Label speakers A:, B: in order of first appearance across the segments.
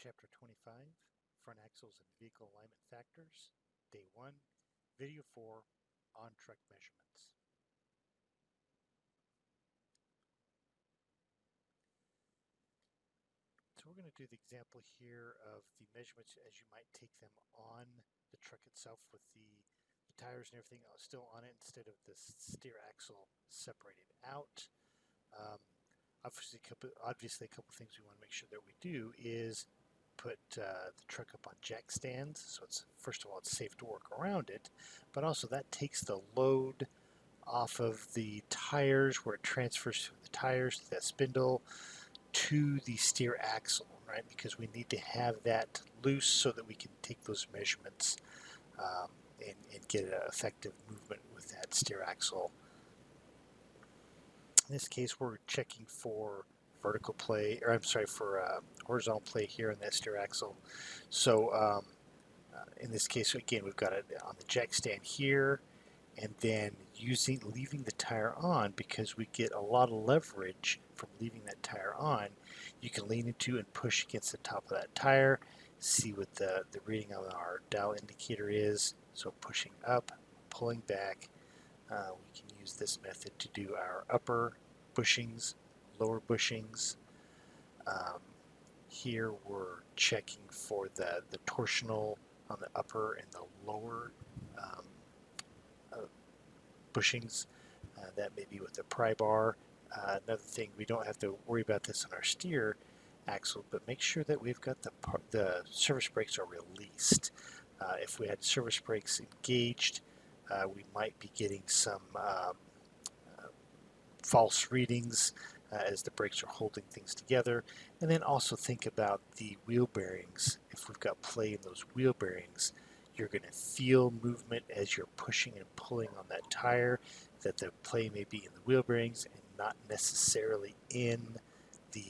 A: Chapter 25, Front Axles and Vehicle Alignment Factors, Day 1, Video 4, On-Truck Measurements. So we're going to do the example here of the measurements as you might take them on the truck itself with the tires and everything still on it instead of the steer axle separated out. Obviously a couple things we want to make sure that we do is put the truck up on jack stands, so it's first of all it's safe to work around it, but also that takes the load off of the tires where it transfers from the tires to that spindle to the steer axle, right? Because we need to have that loose so that we can take those measurements and get an effective movement with that steer axle. In this case, we're checking for vertical play, or I'm sorry, for horizontal play here on that steer axle. So in this case, again, we've got it on the jack stand here, and then leaving the tire on, because we get a lot of leverage from leaving that tire on. You can lean into and push against the top of that tire, see what the reading on our dial indicator is. So pushing up, pulling back. We can use this method to do our upper bushings, lower bushings. Here we're checking for the torsional on the upper and the lower bushings. That may be with the pry bar. Another thing, we don't have to worry about this on our steer axle, but make sure that we've got the service brakes are released. If we had service brakes engaged, we might be getting some false readings as the brakes are holding things together. And then also think about the wheel bearings. If we've got play in those wheel bearings, you're going to feel movement as you're pushing and pulling on that tire, that the play may be in the wheel bearings and not necessarily in the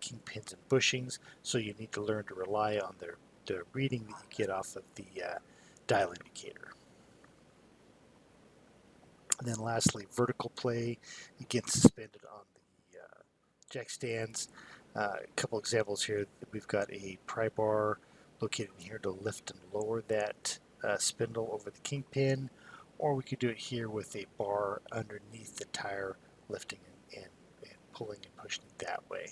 A: kingpins and bushings. So you need to learn to rely on the reading that you get off of the dial indicator. And then lastly, vertical play, again suspended on the jack stands. A couple examples here. We've got a pry bar located in here to lift and lower that spindle over the kingpin, or we could do it here with a bar underneath the tire, lifting and pulling and pushing it that way.